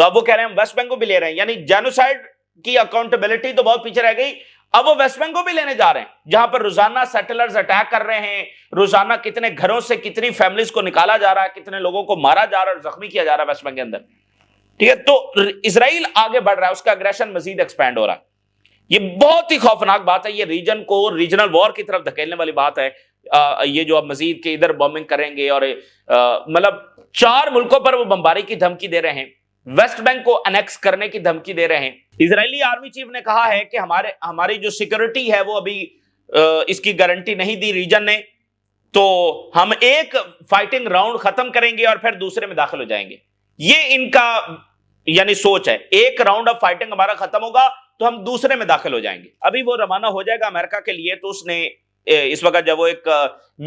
تو اب وہ کہہ رہے ہیں ہم ویسٹ بینک کو بھی لے رہے ہیں، یعنی جینوسائڈ کی اکاؤنٹیبلٹی تو بہت پیچھے رہ گئی، اب وہ ویسٹ بینک کو بھی لینے جا رہے ہیں جہاں پر روزانہ سیٹلرز اٹیک کر رہے ہیں، روزانہ کتنے گھروں سے کتنی فیملیز کو نکالا جا رہا ہے، کتنے لوگوں کو مارا جا رہا ہے اور زخمی کیا جا رہا ہے ویسٹ بینک کے اندر، ٹھیک ہے؟ تو اسرائیل آگے بڑھ رہا ہے، اس کا اگریشن مزید ایکسپینڈ ہو رہا ہے، یہ بہت ہی خوفناک بات ہے، یہ ریجن کو ریجنل وار کی طرف دھکیلنے والی بات ہے۔ یہ جو اب مزید کہ ادھر بومبنگ کریں گے اور مطلب 4 ملکوں پر وہ بمباری کی دھمکی دے رہے ہیں، ویسٹ بینک کو انیکس کرنے کی دھمکی دے رہے ہیں۔ اسرائیلی آرمی چیف نے کہا ہے کہ ہماری جو سیکورٹی ہے وہ ابھی اس کی گارنٹی نہیں دی ریجن نے، تو ہم ایک فائٹنگ راؤنڈ ختم کریں گے اور پھر دوسرے میں داخل ہو جائیں گے، یہ ان کا یعنی سوچ ہے، ایک راؤنڈ آف فائٹنگ ہمارا ختم ہوگا تو ہم دوسرے میں داخل ہو جائیں گے۔ ابھی وہ روانہ ہو جائے گا امریکہ کے لیے، تو اس نے اس وقت جب وہ ایک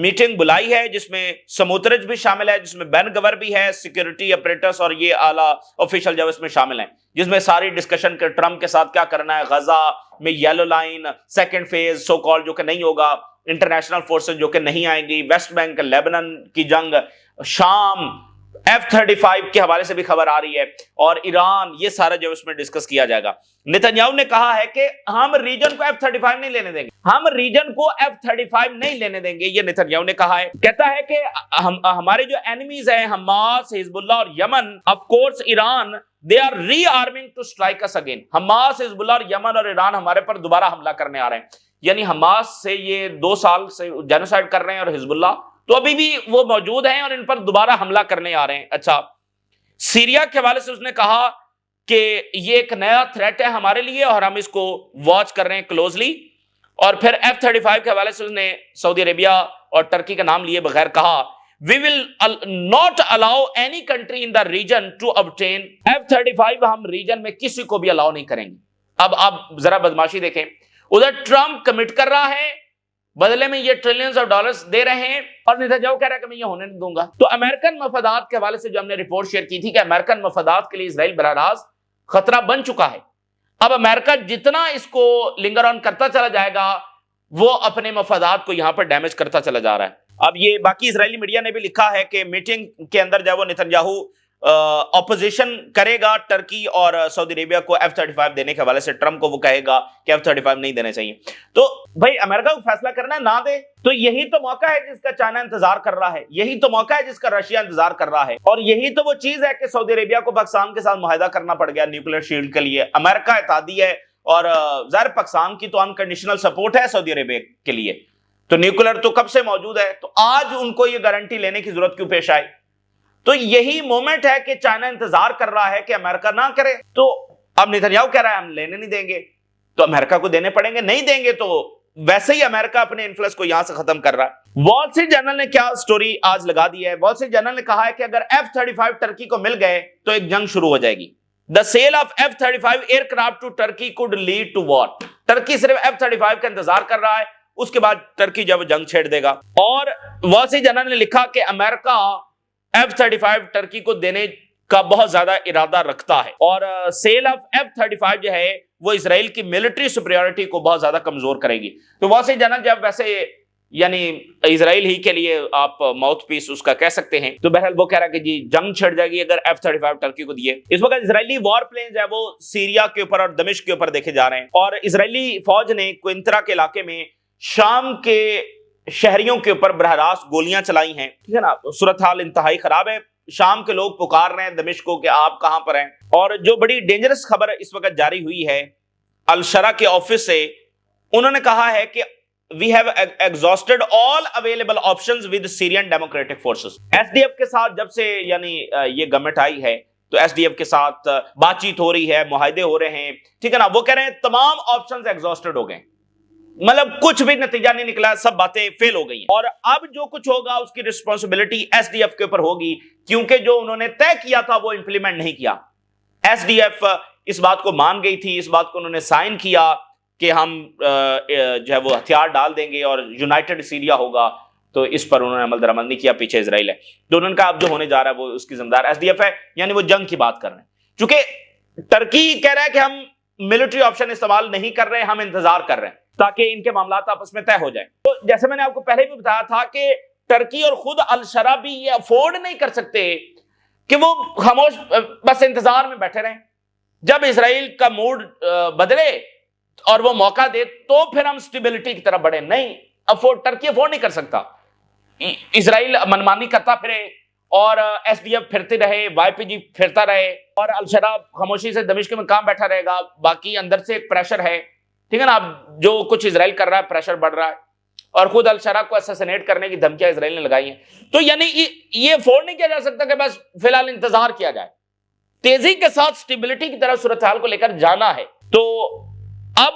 میٹنگ بلائی ہے جس میں سموترج بھی شامل ہے، جس میں بین گور بھی ہے، سیکورٹی اپریٹس اور یہ اعلیٰ آفیشل جب اس میں شامل ہیں، جس میں ساری ڈسکشن کے ٹرمپ کے ساتھ کیا کرنا ہے، غزہ میں yellow line second phase so called جو کہ نہیں ہوگا، انٹرنیشنل فورسز جو کہ نہیں آئیں گی، ویسٹ بینک لیبنان کی جنگ، شام، F-35 کے حوالے سے بھی خبر آ رہی ہے، اور ایران، یہ سارا جو اس میں ڈسکس کیا جائے گا۔ نتنیاہو نے کہا ہے کہ ہم ریجن کو F-35 نہیں لینے دیں گے، ہم ریجن کو F-35 نہیں لینے دیں گے، یہ نتنیاہو نے کہا ہے۔ کہتا ہے کہ ہمارے جو اینیمیز ہیں حماس، حزب اللہ اور Yemen, of course Iran, they are re-arming to strike us again۔ Hamas, Hezbollah اور یمن اور ایران ہمارے پر دوبارہ حملہ کرنے آ رہے ہیں، یعنی حماس سے یہ 2 سال سے جینوسائیڈ کر رہے ہیں، اور حزب اللہ تو ابھی بھی وہ موجود ہیں اور ان پر دوبارہ حملہ کرنے آ رہے ہیں۔ اچھا، سیریا کے حوالے سے اس نے کہا کہ یہ ایک نیا تھریٹ ہے ہمارے لیے اور ہم اس کو واچ کر رہے ہیں کلوزلی، اور پھر F-35 کے حوالے سے اس نے سعودی عربیہ اور ٹرکی کا نام لیے بغیر کہا we will not allow any country in the region to obtain F-35، ہم ریجن میں کسی کو بھی الاؤ نہیں کریں گے۔ اب آپ ذرا بدماشی دیکھیں، ادھر ٹرمپ کمٹ کر رہا ہے، بدلے میں یہ ٹریلینز آف ڈالرز دے رہے ہیں، اور نتنیاہو کہہ رہا ہے کہ میں یہ ہونے نہیں دوں گا۔ تو امریکن مفادات کے حوالے سے جو ہم نے رپورٹ شیئر کی تھی کہ امریکن مفادات کے لیے اسرائیل براہ راست خطرہ بن چکا ہے، اب امریکہ جتنا اس کو لنگر آن کرتا چلا جائے گا وہ اپنے مفادات کو یہاں پر ڈیمیج کرتا چلا جا رہا ہے۔ اب یہ باقی اسرائیلی میڈیا نے بھی لکھا ہے کہ میٹنگ کے اندر جب وہ نتنیاہو اپوزیشن کرے گا ٹرکی اور سعودی عربیہ کو F-35 دینے کے حوالے سے، ٹرمپ کو وہ کہے گا کہ F-35 نہیں دینے چاہیے، تو بھائی امریکہ کو فیصلہ کرنا ہے، نہ دے تو یہی تو موقع ہے جس کا چائنا انتظار کر رہا ہے، یہی تو موقع ہے جس کا رشیا انتظار کر رہا ہے، اور یہی تو وہ چیز ہے کہ سعودی عربیہ کو پاکستان کے ساتھ معاہدہ کرنا پڑ گیا نیوکلیر شیلڈ کے لیے۔ امریکہ اتحادی ہے اور ظاہر پاکستان کی تو انکنڈیشنل سپورٹ ہے سعودی عربیہ کے لیے، تو نیوکلیر تو کب سے موجود ہے، تو آج ان کو یہ گارنٹی لینے کی ضرورت کیوں پیش آئی؟ تو یہی مومنٹ ہے کہ چائنا انتظار کر رہا ہے کہ امریکہ نہ کرے، تو اب نتنیاہو کہہ رہا ہے ہم لینے نہیں دیں گے، تو امریکہ کو دینے پڑیں گے، نہیں دیں گے تو ویسے ہی امریکہ اپنے انفلوئنس کو یہاں سے ختم کر رہا ہے۔ وال اسٹریٹ جرنل نے کیا سٹوری آج لگا دی ہے، وال اسٹریٹ جرنل نے کہا ہے کہ اگر F-35 ٹرکی کو مل گئے تو ایک جنگ شروع ہو جائے گی۔ The sale of F-35 aircraft to Turkey could lead to war۔ Turkey صرف F-35 کا انتظار کر رہا ہے، اس کے بعد ٹرکی جب جنگ چھیڑ دے گا۔ اور وال اسٹریٹ جرنل نے لکھا کہ امریکہ F-35 ٹرکی کو دینے کا بہت زیادہ ارادہ رکھتا ہے، اور سیل آف F-35 جو ہے وہ اسرائیل کی ملٹری سپریورٹی کو بہت زیادہ کمزور کرے گی۔ تو وال اسٹریٹ جرنل جب ویسے یعنی اسرائیل ہی کے لیے آپ ماؤتھ پیس اس کا کہہ سکتے ہیں، تو بہرحال وہ کہہ رہا ہے کہ جی جنگ چھڑ جائے گی اگر F-35 ٹرکی کو دیے۔ اس وقت اسرائیلی وار پلینز ہے وہ سیریا کے اوپر اور دمشق کے اوپر دیکھے جا رہے ہیں، اور اسرائیلی فوج نے کوئنترا کے علاقے میں شام کے شہریوں کے اوپر براہ راست گولیاں چلائی ہیں، ٹھیک ہے نا۔ صورتحال انتہائی خراب ہے، شام کے لوگ پکار رہے ہیں دمشق کو کہ آپ کہاں پر ہیں۔ اور جو بڑی ڈینجرس خبر اس وقت جاری ہوئی ہے الشرا کے آفس سے، انہوں نے کہا ہے کہ we have exhausted all available options with Syrian Democratic Forces۔ SDF کے ساتھ جب سے یعنی یہ گورنمنٹ آئی ہے تو SDF کے ساتھ بات چیت ہو رہی ہے، معاہدے ہو رہے ہیں، ٹھیک ہے نا۔ وہ کہہ رہے ہیں تمام آپشنز ایگزاسٹڈ ہو گئے، مطلب کچھ بھی نتیجہ نہیں نکلا، سب باتیں فیل ہو گئی ہیں، اور اب جو کچھ ہوگا اس کی رسپانسبلٹی SDF کے اوپر ہوگی، کیونکہ جو انہوں نے طے کیا تھا وہ امپلیمنٹ نہیں کیا۔ SDF اس بات کو مان گئی تھی، اس بات کو انہوں نے سائن کیا کہ ہم جو ہے وہ ہتھیار ڈال دیں گے اور یونائٹڈ سیریا ہوگا، تو اس پر انہوں نے عمل درآمد نہیں کیا، پیچھے اسرائیل ہے۔ تو انہوں نے کہا اب جو ہونے جا رہا ہے وہ اس کی ذمہ دار SDF ہے، یعنی وہ جنگ کی بات کر رہے ہیں، چونکہ ٹرکی کہہ رہا ہے کہ ہم ملٹری آپشن استعمال نہیں کر رہے، ہم انتظار کر رہے ہیں تاکہ ان کے معاملات آپس میں طے ہو جائیں۔ تو جیسے میں نے آپ کو پہلے بھی بتایا تھا کہ ٹرکی اور خود الشرا بھی یہ افورڈ نہیں کر سکتے کہ وہ خاموش بس انتظار میں بیٹھے رہیں، جب اسرائیل کا موڈ بدلے اور وہ موقع دے تو پھر ہم سٹیبلٹی کی طرف بڑھیں. نہیں، ٹرکی افورڈ نہیں کر سکتا. اسرائیل منمانی کرتا پھرے اور ایس ڈی ایف پھرتے رہے، وائی پی جی پھرتا رہے، اور الشرا خاموشی سے دمشق میں کام بیٹھا رہے گا. باقی اندر سے ایک پریشر ہے، ٹھیک ہے نا. اب جو کچھ اسرائیل کر رہا ہے پریشر بڑھ رہا ہے، اور خود الشرا کو اسیسینیٹ کرنے کی دھمکیاں اسرائیل نے لگائی ہیں. تو یعنی یہ افورڈ نہیں کیا جا سکتا کہ بس فی الحال انتظار کیا جائے. تیزی کے ساتھ سٹیبلٹی کی طرف صورتحال کو لے کر جانا ہے. تو اب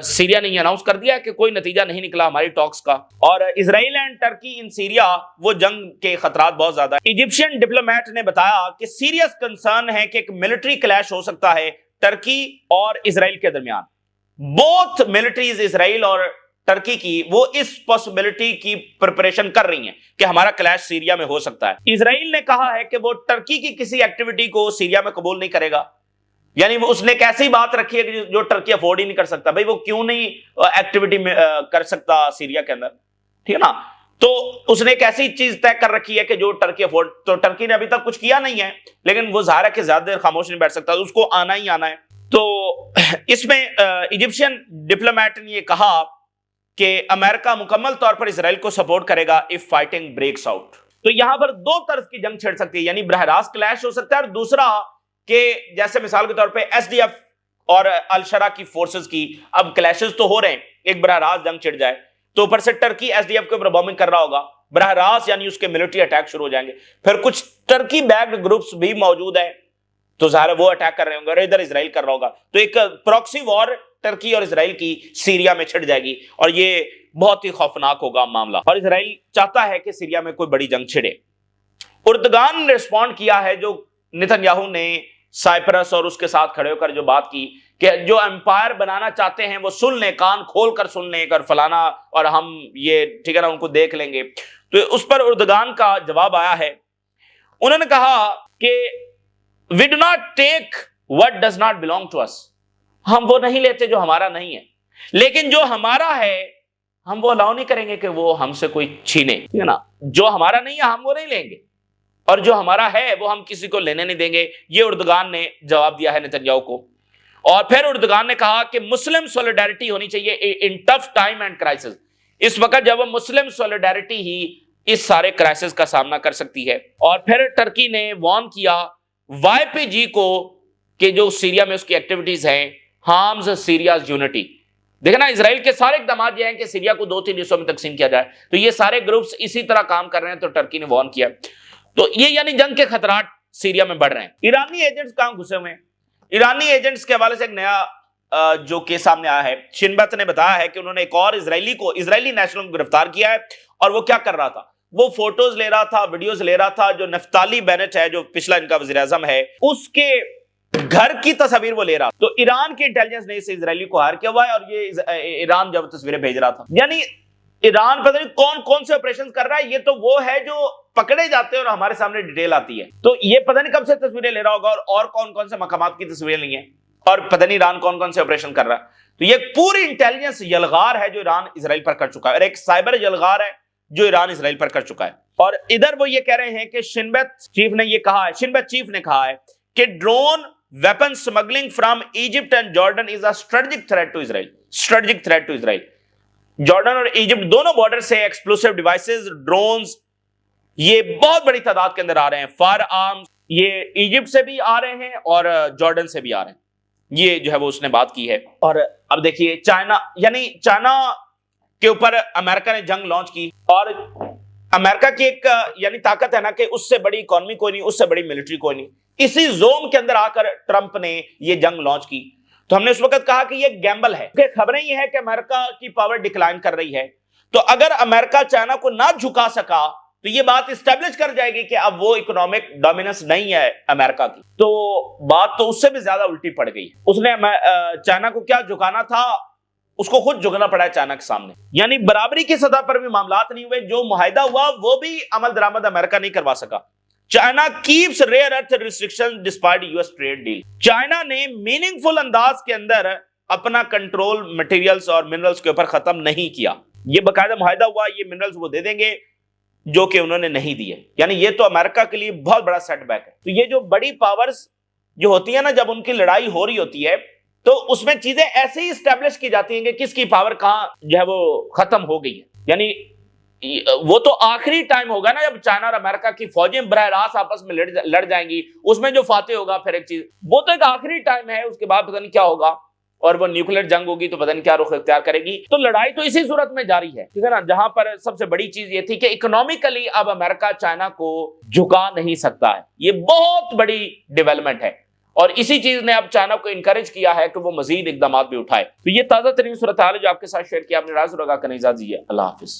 سیریا نے یہ اناؤنس کر دیا کہ کوئی نتیجہ نہیں نکلا ہماری ٹاکس کا، اور Israel and Turkey in Syria, وہ جنگ کے خطرات بہت زیادہ ہیں. ایجپشین ڈپلومیٹ نے بتایا کہ سیریس کنسرن ہے کہ ایک ملٹری کلیش ہو سکتا ہے ٹرکی اور اسرائیل کے درمیان. بوتھ ملٹریز، اسرائیل اور ٹرکی کی، وہ اس پاسبلٹی کی پریپریشن کر رہی ہیں کہ ہمارا کلیش سیریا میں ہو سکتا ہے. اسرائیل نے کہا ہے کہ وہ ٹرکی کی کسی ایکٹیویٹی کو سیریا میں قبول نہیں کرے گا. یعنی وہ اس نے ایک ایسی بات رکھی ہے کہ جو ٹرکی افورڈ ہی نہیں کر سکتا. بھائی وہ کیوں نہیں ایکٹیویٹی میں کر سکتا سیریا کے اندر، ٹھیک ہے نا. تو اس نے ایک ایسی چیز طے کر رکھی ہے کہ جو ٹرکی افورڈ، تو ٹرکی نے ابھی تک کچھ کیا نہیں ہے، لیکن وہ ظاہر ہے کہ زیادہ دیر خاموش نہیں بیٹھ سکتا، اس کو آنا ہی آنا ہے. تو اس میں ایجپشین ڈپلومیٹ نے یہ کہا کہ امریکہ مکمل طور پر اسرائیل کو سپورٹ کرے گا if fighting breaks out. تو یہاں پر دو طرز کی جنگ چھڑ سکتی ہے، یعنی براہ راست کلیش ہو سکتا ہے، اور دوسرا کہ جیسے مثال کے طور پہ ایس ڈی ایف اور الشرا کی فورسز کی اب کلیشز تو ہو رہے ہیں، ایک براہ راست جنگ چھڑ جائے تو اوپر سے ٹرکی ایس ڈی ایف کے اوپر بومبنگ کر رہا ہوگا براہ راست، یعنی اس کے ملٹری اٹیک شروع ہو جائیں گے. پھر کچھ ٹرکی بیکڈ گروپس بھی موجود ہیں تو ظاہر ہے وہ اٹیک کر رہے ہوں گے، اور ادھر اسرائیل کر رہا ہوگا. تو ایک پروکسی وار ٹرکی اور اسرائیل کی سیریا میں چھڑ جائے گی، اور یہ بہت ہی خوفناک ہوگا معاملہ. اور اسرائیل چاہتا ہے کہ سیریا میں کوئی بڑی جنگ چھڑے. اردگان نے رسپونڈ کیا ہے، جو نتن یاہو نے سائپرس اور اس کے ساتھ کھڑے ہو کر جو بات کی کہ جو امپائر بنانا چاہتے ہیں وہ سن لیں، کان کھول کر سن لیں، کر فلانا، اور ہم یہ ٹھیک ہے نا ان کو دیکھ لیں گے. تو اس پر اردگان کا جواب آیا ہے. انہوں نے کہا کہ we do not take what does not belong to us. ہم وہ نہیں لیتے جو ہمارا نہیں ہے، لیکن جو ہمارا ہے ہم وہ الاؤ نہیں کریں گے کہ وہ ہم سے کوئی چھینے، ٹھیک ہے نا. جو ہمارا نہیں ہے ہم وہ نہیں لیں گے، اور جو ہمارا ہے وہ ہم کسی کو لینے نہیں دیں گے. یہ اردگان نے جواب دیا ہے نتن یاہو کو. اور پھر اردگان نے کہا کہ مسلم سولیڈیرٹی ہونی چاہیے ان ٹف ٹائم اینڈ کرائسس. اس وقت جب مسلم سولیڈیرٹی ہی اس سارے کرائسس کا سامنا کر سکتی ہے. اور پھر ٹرکی نے وارن کیا وائی پی جی کو کہ جو سیریا میں اس کی ایکٹیویٹیز ہیں ہارمز سیریاز یونٹی. دیکھیں نا، اسرائیل کے سارے اقدامات یہ ہیں کہ سیریا کو 2-3 حصوں میں تقسیم کیا جائے، تو یہ سارے گروپس اسی طرح کام کر رہے ہیں. تو ٹرکی نے وارن کیا. تو یہ یعنی جنگ کے خطرات سیریا میں بڑھ رہے ہیں. ایرانی ایجنٹس کہاں گھسے ہوئے ہیں؟ ایرانی ایجنٹس کے حوالے سے ایک نیا جو کیس سامنے آیا ہے. شن بیت نے بتایا ہے کہ انہوں نے ایک اور اسرائیلی نیشنل کو گرفتار کیا ہے. اور وہ کیا کر رہا تھا؟ وہ فوٹوز لے رہا تھا، ویڈیوز لے رہا تھا. جو نفتالی بینٹ ہے، جو پچھلا ان کا وزیر اعظم ہے، اس کے گھر کی تصاویر وہ لے رہا. تو ایران کی انٹیلیجنس نے اسے اسرائیلی کو ہائر کیا ہوا ہے، اور یہ ایران جب تصویریں بھیج رہا تھا. یعنی ایران پتہ نہیں کون کون سے آپریشن کر رہا ہے. یہ تو وہ ہے جو پکڑے جاتے ہیں اور ہمارے سامنے ڈیٹیل آتی ہے. تو یہ پتہ نہیں کب سے تصویریں لے رہا ہوگا، اور کون کون سے مقامات کی تصویریں لی ہیں، اور پتہ نہیں ایران کون کون سے آپریشن کر رہا ہے. تو یہ پوری انٹیلیجنس یلغار ہے جو ایران اسرائیل پر کر چکا ہے، اور ایک سائبر یلغار ہے جو ایران اسرائیل پر کر چکا ہے. اور ادھر وہ یہ کہہ رہے ہیں کہ شن بیت چیف نے یہ کہا ہے، شن بیت چیف نے کہا ہے کہ drone weapon smuggling from Egypt and Jordan is a strategic threat to Israel. Strategic threat to Israel. Jordan اور ایجپٹ دونوں بارڈر سے ایکسپلوسیو ڈیوائسز، ڈرونز، یہ بہت بڑی تعداد کے اندر آ رہے ہیں. فائر آرمز یہ ایجپٹ سے بھی آ رہے ہیں اور جارڈن سے بھی آ رہے ہیں. یہ جو ہے وہ اس نے بات کی ہے. اور اب دیکھیے چائنا، یعنی چائنا کے اوپر امریکہ نے جنگ لانچ کی، اور امریکہ کی ایک یعنی طاقت ہے نا کہ اس سے بڑی اکانومی کوئی نہیں، اس سے بڑی ملٹری کوئی نہیں. اسی زون کے اندر آ کر ٹرمپ نے یہ جنگ لانچ کی. تو ہم نے اس وقت کہا کہ یہ گیمبل ہے، کہ خبریں یہ ہے کہ امریکہ کی پاور ڈکلائن کر رہی ہے. تو اگر امریکہ چائنا کو نہ جھکا سکا تو یہ بات اسٹیبلش کر جائے گی کہ اب وہ اکنامک ڈومیننس نہیں ہے امریکہ کی. تو بات تو اس سے بھی زیادہ الٹی پڑ گئی. اس نے چائنا کو کیا جھکانا تھا، اس کو خود جھکنا پڑا ہے چائنا کے سامنے. یعنی برابری کی سطح پر بھی معاملات نہیں ہوئے. جو معاہدہ ہوا وہ بھی عمل درآمد امریکہ نہیں کروا سکا. China caps rare earth restriction despite U S trade deal. China نے میننگ فل انداز کے اندر اپنا کنٹرول مٹیریلز اور منرلز کے اوپر ختم نہیں کیا. یہ باقاعدہ معاہدہ ہوا، یہ منرلز وہ دے دیں گے، جو کہ انہوں نے نہیں دیے. یعنی یہ تو امریکہ کے لیے بہت بڑا سیٹ بیک ہے. تو یہ جو بڑی پاورز جو ہوتی ہیں نا، جب ان کی لڑائی ہو رہی ہوتی ہے تو اس میں چیزیں ایسے ہی اسٹیبلش کی جاتی ہیں کہ کس کی پاور کہاں جو ہے وہ ختم ہو گئی ہے. یعنی وہ تو آخری ٹائم ہوگا نا جب چائنا اور امریکہ کی فوجیں براہ راست آپس میں لڑ جائیں گی، اس میں جو فاتح ہوگا پھر ایک چیز، وہ تو ایک آخری ٹائم ہے. اس کے بعد پتہ نہیں کیا ہوگا، اور وہ نیوکلیر جنگ ہوگی تو پتہ نہیں کیا رخ اختیار کرے گی. تو لڑائی تو اسی صورت میں جاری ہے، ٹھیک ہے نا. جہاں پر سب سے بڑی چیز یہ تھی کہ اکنامکلی اب امریکہ چائنا کو جھکا نہیں سکتا ہے. یہ بہت بڑی ڈیولپمنٹ ہے، اور اسی چیز نے اب چائنا کو انکریج کیا ہے کہ وہ مزید اقدامات بھی اٹھائے. تو یہ تازہ ترین صورتحال جو آپ کے ساتھ شیئر کیا، اپنے رائے ضرور آگاہ کریں. اجازت دیجیے، اللہ حافظ.